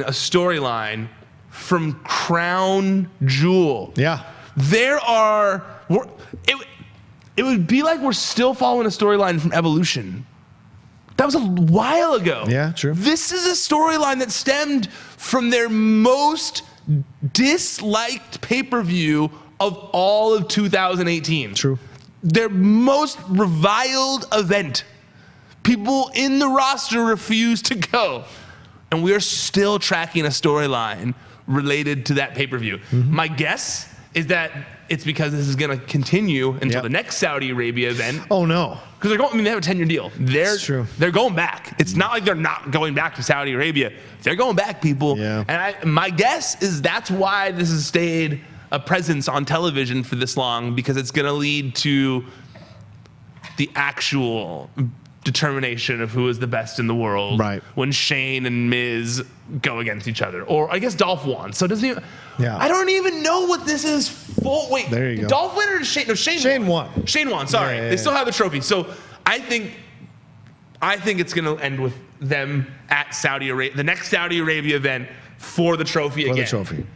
a storyline from Crown Jewel. Yeah. It would be like we're still following a storyline from Evolution. That was a while ago. Yeah, true. This is a storyline that stemmed from their most disliked pay-per-view of all of 2018. True. Their most reviled event. People in the roster refused to go. And we are still tracking a storyline related to that pay-per-view. My guess is that it's because this is going to continue until the next Saudi Arabia event. Oh, no. Because they have a 10-year deal. That's true. They're going back. It's not like they're not going back to Saudi Arabia. They're going back, people. Yeah. And my guess is that's why this has stayed a presence on television for this long, because it's going to lead to the actual determination of who is the best in the world. Right. When Shane and Miz go against each other. Or I guess Dolph won. So it doesn't even... Yeah. I don't even know what this is for. Wait, there you go. Dolph win or Shane? No, Shane won. Shane won, sorry. Yeah. They still have the trophy. So I think it's going to end with them at Saudi Arabia, the next Saudi Arabia event for the trophy again. For the trophy.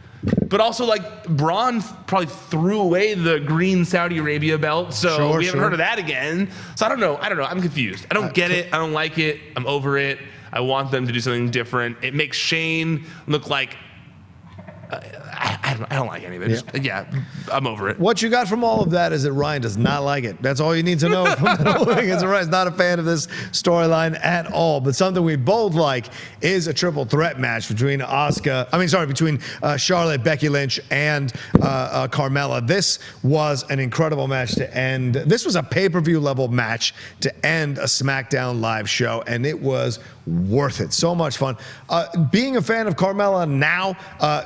But also, like, Braun probably threw away the green Saudi Arabia belt, so we haven't heard of that again. So I don't know. I'm confused. I don't get it. I don't like it. I'm over it. I want them to do something different. It makes Shane look like... I don't like any of it. I'm over it. What you got from all of that is that Ryan does not like it. That's all you need to know from the whole thing. Ryan's not a fan of this storyline at all. But something we both like is a triple threat match between Charlotte, Becky Lynch, and Carmella. This was an incredible match to end. This was a pay-per-view level match to end a SmackDown live show, and it was worth it. So much fun. Being a fan of Carmella now,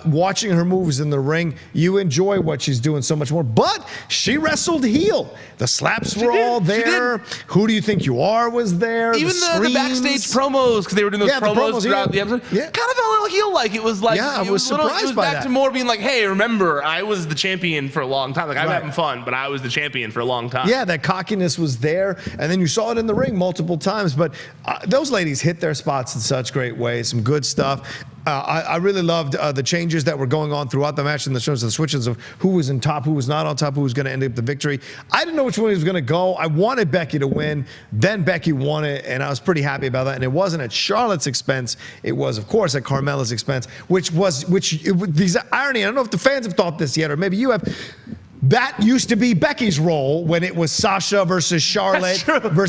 watching her moves in the ring, you enjoy what she's doing so much more. But she wrestled heel. The slaps were all there. Who do you think you are was there. Even the backstage promos, because they were doing those promos throughout the episode. Yeah. Kind of felt a little heel-like. It was like, I was surprised it was by back that. to more being like, hey, remember, I was the champion for a long time. Like, I'm having fun, but I was the champion for a long time. Yeah, that cockiness was there. And then you saw it in the ring multiple times. But those ladies hit their spots in such great ways. Some good stuff. I really loved the changes that were going on throughout the match in the terms of the switches of who was in top, who was not on top, who was going to end up the victory. I didn't know which one he was going to go. I wanted Becky to win. Then Becky won it, and I was pretty happy about that. And it wasn't at Charlotte's expense. It was, of course, at Carmella's expense, which these irony. I don't know if the fans have thought this yet, or maybe you have. That used to be Becky's role when it was Sasha versus Charlotte.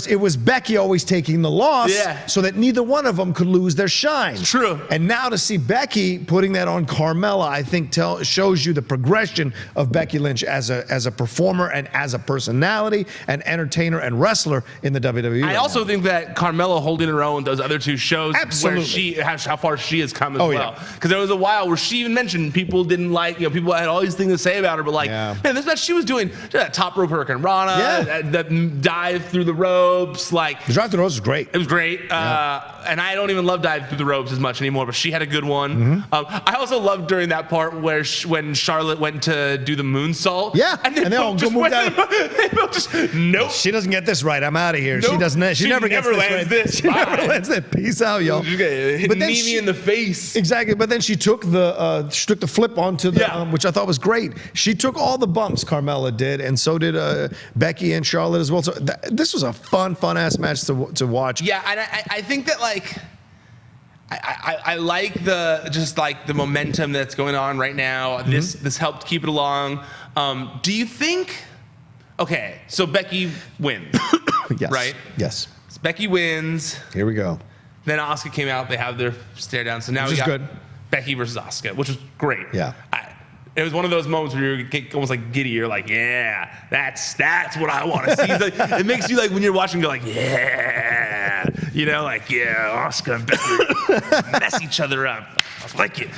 It was Becky always taking the loss so that neither one of them could lose their shine. It's true. And now to see Becky putting that on Carmella, I think shows you the progression of Becky Lynch as a performer and as a personality, an entertainer and wrestler in the WWE. I also think that Carmella holding her own those other two shows where how far she has come as well. Because there was a while where she even mentioned people didn't like, people had all these things to say about her, but like, man, this match she was doing, that top rope hurricane Rana, that dive through the ropes, like the drive through the ropes was great. It was great, and I don't even love dive through the ropes as much anymore, but she had a good one. I also loved during that part where when Charlotte went to do the moonsault, and they all just went nope. She doesn't get this right. I'm out of here. Nope. She doesn't. She never gets this right. This. She never lands that. Peace out, y'all. But then me in the face. Exactly. But then she took the flip onto the which I thought was great. She took all the bumps Carmella did, and so did Becky and Charlotte as well. So this was a fun ass match to watch. Yeah, and I think that like I like the momentum that's going on right now. This helped keep it along. Do you think? Okay, so Becky wins. Yes. Right. Yes. So Becky wins. Here we go. Then Asuka came out. They have their stare down. So now we got Becky versus Asuka, which was great. Yeah. It was one of those moments where you get almost like giddy. You're like, yeah, that's what I want to see. It makes you like when you're watching, go like, yeah, like Asuka and Becky mess each other up. I like it,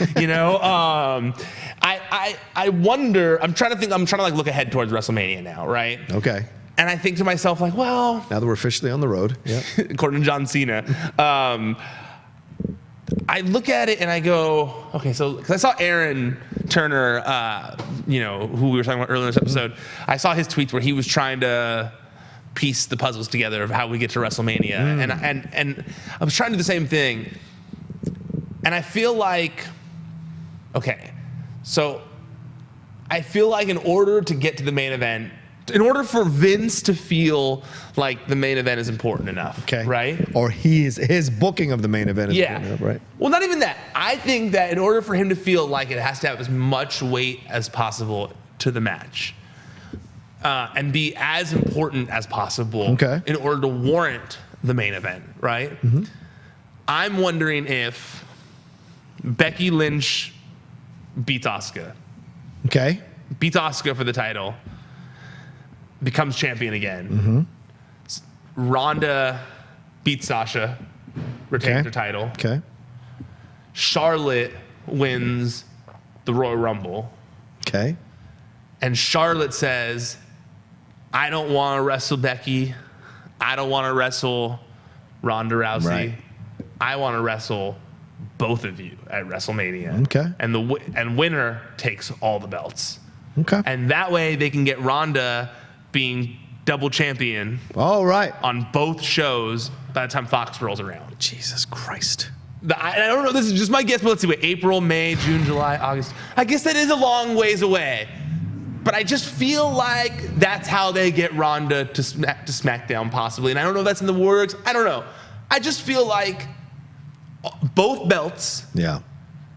I wonder. I'm trying to like look ahead towards WrestleMania now, right? Okay. And I think to myself like, well, now that we're officially on the road, according to John Cena. I look at it and I go, okay, so because I saw Aaron Turner, who we were talking about earlier in this episode, I saw his tweets where he was trying to piece the puzzles together of how we get to WrestleMania, and I was trying to do the same thing, and I feel like, okay, so I feel like in order to get to the main event, in order for Vince to feel like the main event is important enough, right? Or his booking of the main event is important enough, right? Well, not even that. I think that in order for him to feel like it has to have as much weight as possible to the match and be as important as possible in order to warrant the main event, right? I'm wondering if Becky Lynch beats Asuka. Beats Asuka for the title. Becomes champion again. Ronda beats Sasha, retains her title. Charlotte wins the Royal Rumble. And Charlotte says, I don't want to wrestle Becky. I don't want to wrestle Ronda Rousey. Right. I want to wrestle both of you at WrestleMania. And winner takes all the belts. And that way they can get Ronda being double champion on both shows by the time Fox rolls around. Jesus Christ. I don't know, this is just my guess, but let's see, April, May, June, July, August. I guess that is a long ways away. But I just feel like that's how they get Ronda to SmackDown possibly. And I don't know if that's in the works. I don't know. I just feel like both belts.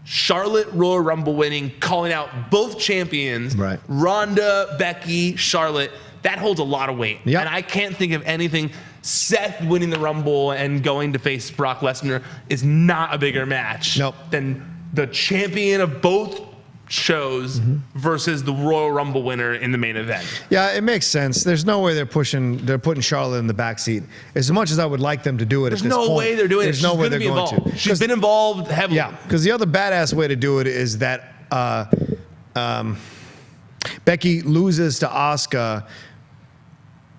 Charlotte Royal Rumble winning, calling out both champions. Ronda, Becky, Charlotte. That holds a lot of weight. And I can't think of anything. Seth winning the Rumble and going to face Brock Lesnar is not a bigger match than the champion of both shows versus the Royal Rumble winner in the main event. Yeah, it makes sense. There's no way they're putting Charlotte in the backseat. As much as I would like them to do it, there's no way they're doing it. There's no way they're going to. She's been involved heavily. Yeah, because the other badass way to do it is that Becky loses to Asuka.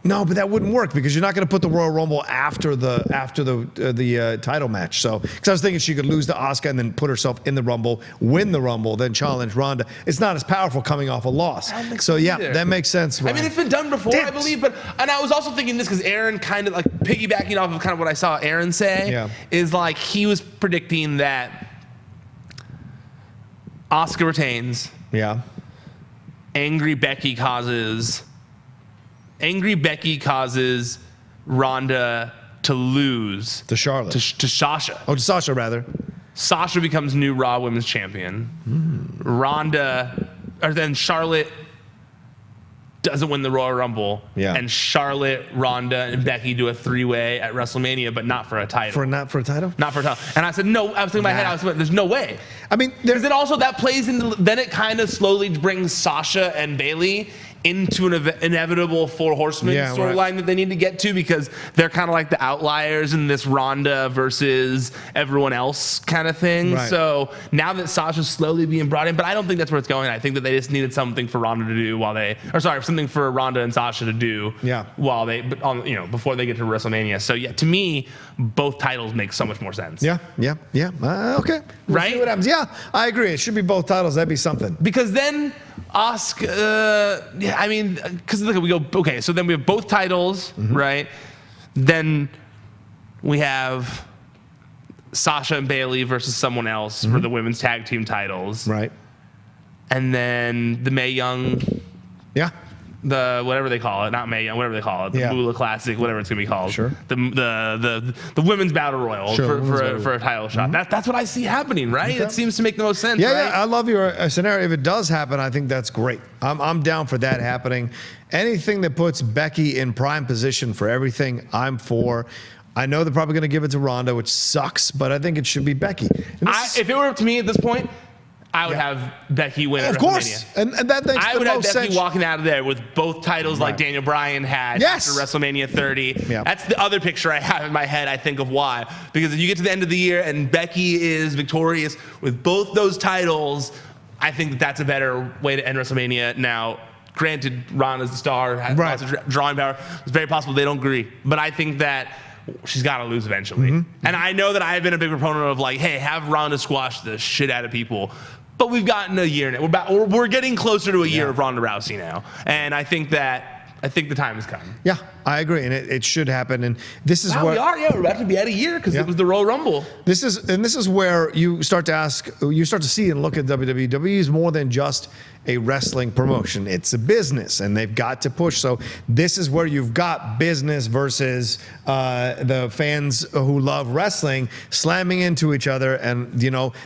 No, but that wouldn't work because you're not going to put the Royal Rumble after the title match. So, because I was thinking she could lose to Asuka and then put herself in the Rumble, win the Rumble, then challenge Ronda. It's not as powerful coming off a loss. I don't think so yeah, either. That makes sense. Ryan. I mean, it's been done before, I believe, and I was also thinking this because Aaron kind of like piggybacking off of kind of what I saw Aaron say is like he was predicting that Asuka retains. Angry Becky causes Ronda to lose. To Charlotte. To Sasha. Oh, to Sasha, rather. Sasha becomes new Raw Women's Champion. Ronda, or then Charlotte doesn't win the Royal Rumble, Yeah. and Charlotte, Ronda, and Becky do a 3-way at WrestleMania, but not for a title. Not for a title? Not for a title. And I said, no, I was thinking in my head, I was like, there's no way. I mean, Because then also that plays into, then it kind of slowly brings Sasha and Bayley into an inevitable 4 Horsemen storyline that they need to get to, because they're kind of like the outliers in this Ronda versus everyone else kind of thing. Right. So now that Sasha's slowly being brought in, but I don't think that's where it's going. I think that they just needed something for Ronda to do something for Ronda and Sasha to do while they, before they get to WrestleMania. So yeah, to me, both titles make so much more sense. Yeah. Okay. We'll see what happens. Yeah, I agree. It should be both titles. That'd be something. Because then because look, we go, okay, so then we have both titles, right? Then we have Sasha and Bayley versus someone else for the women's tag team titles. Right. And then the Mae Young, the whatever they call it, not Mae Young, whatever they call it, the Moolah Classic, whatever it's gonna be called. Sure. The women's battle royal for a title shot. That's what I see happening, right? It seems to make the most sense. Yeah, right? yeah. I love your scenario. If it does happen, I think that's great. I'm down for that happening. Anything that puts Becky in prime position for everything, I'm for. I know they're probably going to give it to Ronda, which sucks, but I think it should be Becky. If it were up to me at this point, I would have Becky win at WrestleMania. Of course, and that makes the most sense. I would have Becky walking out of there with both titles like Daniel Bryan had after WrestleMania 30. Yeah. That's the other picture I have in my head, I think, of why. Because if you get to the end of the year and Becky is victorious with both those titles, I think that that's a better way to end WrestleMania. Now, granted, Ronda's the star, has lots of drawing power. It's very possible they don't agree. But I think that she's got to lose eventually. And I know that I've been a big proponent of like, hey, have Ronda squash the shit out of people. But we've gotten a year now. We're getting closer to a year of Ronda Rousey now. And I think the time has come. Yeah, I agree, and it should happen. And this is where we are. Yeah, we're about to be at a year because it was the Royal Rumble. This is where you start to see and look at WWE. WWE is more than just a wrestling promotion. It's a business, and they've got to push. So this is where you've got business versus the fans who love wrestling slamming into each other. And,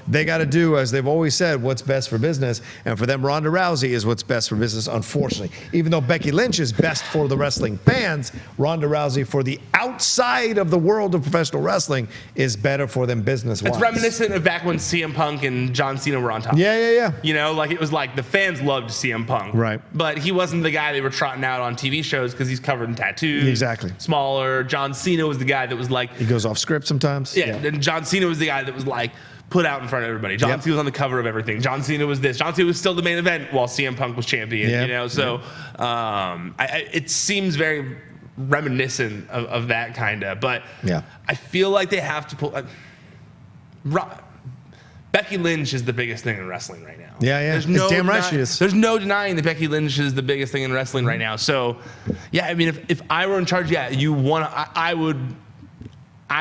they got to do, as they've always said, what's best for business. And for them, Ronda Rousey is what's best for business, unfortunately. Even though Becky Lynch is best for the wrestling fans, Ronda Rousey for the outside of the world of professional wrestling is better for them business-wise. It's reminiscent of back when CM Punk and John Cena were on top. Yeah. It was like the fans loved CM Punk. Right. But he wasn't the guy they were trotting out on TV shows because he's covered in tattoos. Exactly. Smaller. John Cena was the guy that was like... He goes off script sometimes. Yeah. And John Cena was the guy that was like put out in front of everybody. John Cena was on the cover of everything. John Cena was this. John Cena was still the main event while CM Punk was champion. It seems very reminiscent of that kind of. But I feel like they have to pull... Becky Lynch is the biggest thing in wrestling right now. Yeah. Damn right she is. There's no denying that Becky Lynch is the biggest thing in wrestling right now. So, I mean, if I were in charge, I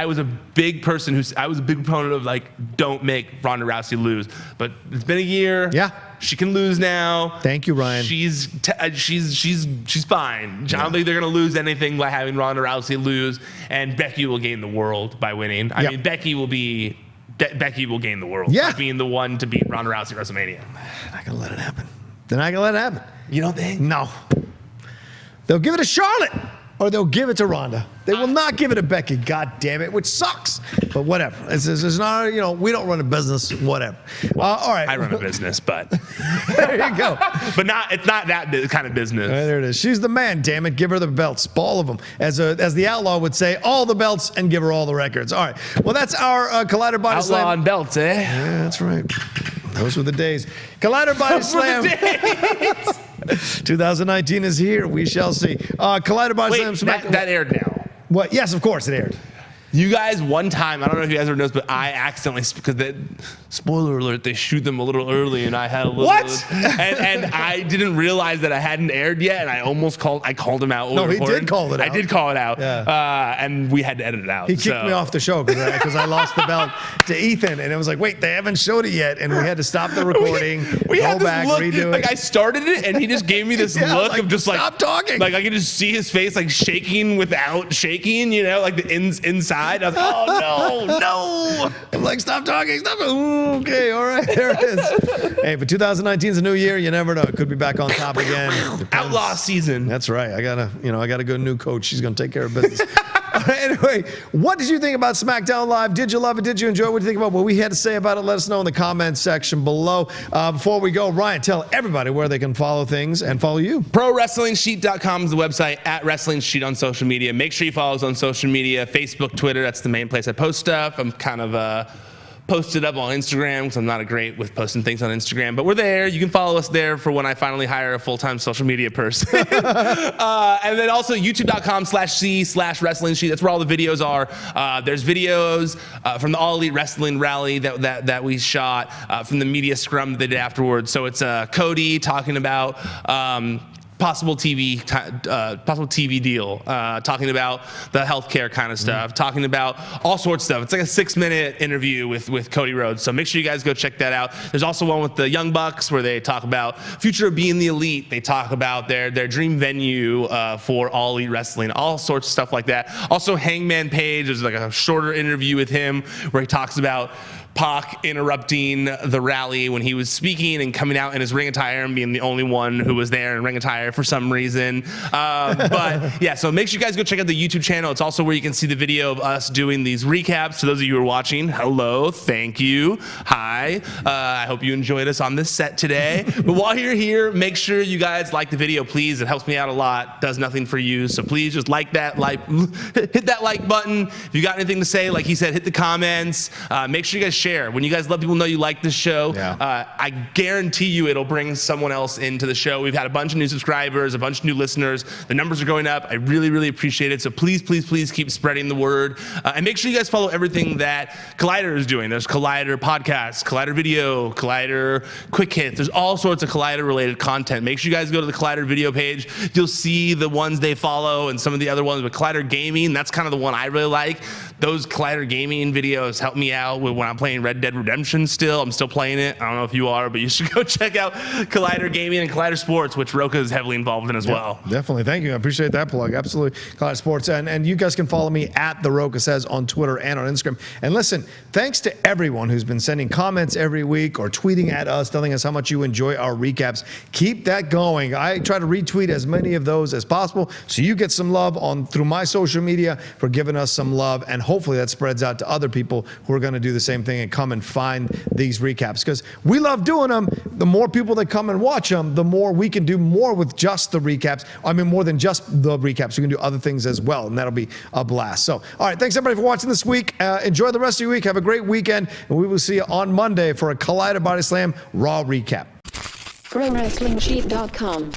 was a big person I was a big proponent of like, don't make Ronda Rousey lose. But it's been a year. Yeah. She can lose now. Thank you, Ryan. She's fine. I don't think they're gonna lose anything by having Ronda Rousey lose, and Becky will gain the world by winning. I mean, Becky will gain the world by being the one to beat Ronda Rousey at WrestleMania. They're not gonna let it happen. They're not gonna let it happen. You don't think? No. They'll give it to Charlotte, or they'll give it to Ronda. They will not give it to Becky. God damn it, which sucks. But whatever. It's not. We don't run a business. Whatever. All right. I run a business, but there you go. But it's not that kind of business. There it is. She's the man. Damn it, give her the belts, all of them. As the Outlaw would say, all the belts, and give her all the records. All right. Well, that's our Collider Body Slam. Outlaw and belts, eh? Yeah, that's right. Those were the days. Collider Body Slam. 2019 is here. We shall see. Collider Body Slam. That aired now. What? Yes, of course it aired. You guys, one time, I don't know if you guys ever noticed, but I accidentally, because spoiler alert, they shoot them a little early, and I had a little. What? And I didn't realize that it hadn't aired yet, and I called him out. No, he did call it out. I did call it out. Yeah. And we had to edit it out. He kicked me off the show because I lost the belt to Ethan, and it was like, wait, they haven't showed it yet, and we had to stop the recording, go back, redo it. Like I started it, and he just gave me this look of just like stop talking. Like I could just see his face like shaking without shaking, like the inside died. I was like, oh, no. I'm like, stop talking. Stop. Ooh, okay, all right, there it is. Hey, but 2019 is a new year. You never know. It could be back on top again. Depends. Outlaw season. That's right. I got a good new coach. She's going to take care of business. Anyway, what did you think about SmackDown Live? Did you love it? Did you enjoy it? What do you think about what we had to say about it? Let us know in the comments section below. Before we go, Ryan, tell everybody where they can follow things and follow you. ProWrestlingSheet.com is the website, at Wrestling Sheet on social media. Make sure you follow us on social media, Facebook, Twitter. That's the main place I post stuff. I'm kind of posted up on Instagram because I'm not great with posting things on Instagram, but we're there. You can follow us there for when I finally hire a full-time social media person. And then also youtube.com/C/Wrestling Sheet. That's where all the videos are. There's videos from the All Elite Wrestling rally that we shot, from the media scrum that they did afterwards. So it's Cody talking about possible TV deal, talking about the healthcare kind of stuff, talking about all sorts of stuff. It's like a 6-minute interview with Cody Rhodes. So make sure you guys go check that out. There's also one with the Young Bucks where they talk about future of being the elite. They talk about their dream venue for All Elite Wrestling, all sorts of stuff like that. Also Hangman Page, there's like a shorter interview with him where he talks about Pac interrupting the rally when he was speaking and coming out in his ring attire and being the only one who was there in ring attire for some reason. But yeah, so make sure you guys go check out the YouTube channel. It's also where you can see the video of us doing these recaps. To those of you who are watching, hello, thank you, hi. I hope you enjoyed us on this set today. But while you're here, make sure you guys like the video, please. It helps me out a lot, does nothing for you. So please just hit that like button. If you got anything to say, like he said, hit the comments. Make sure you guys share. When you guys let people know you like this show, I guarantee you it'll bring someone else into the show. We've had a bunch of new subscribers, a bunch of new listeners. The numbers are going up. I really, really appreciate it. So please, please, please keep spreading the word. And make sure you guys follow everything that Collider is doing. There's Collider Podcast, Collider Video, Collider Quick Hits. There's all sorts of Collider-related content. Make sure you guys go to the Collider video page. You'll see the ones they follow and some of the other ones. But Collider Gaming, that's kind of the one I really like. Those Collider Gaming videos help me out when I'm playing Red Dead Redemption still. I'm still playing it. I don't know if you are, but you should go check out Collider Gaming and Collider Sports, which Rocha is heavily involved in as well. Definitely. Thank you. I appreciate that plug. Absolutely. Collider Sports. And you guys can follow me at The Rocha Says on Twitter and on Instagram. And listen, thanks to everyone who's been sending comments every week or tweeting at us, telling us how much you enjoy our recaps. Keep that going. I try to retweet as many of those as possible so you get some love through my social media for giving us some love. And hopefully that spreads out to other people who are going to do the same thing and come and find these recaps, because we love doing them. The more people that come and watch them, the more we can do more with just the recaps. I mean, more than just the recaps. We can do other things as well, and that'll be a blast. So, all right, thanks everybody for watching this week. Enjoy the rest of your week. Have a great weekend, and we will see you on Monday for a Collider Body Slam Raw recap. ProWrestlingSheet.com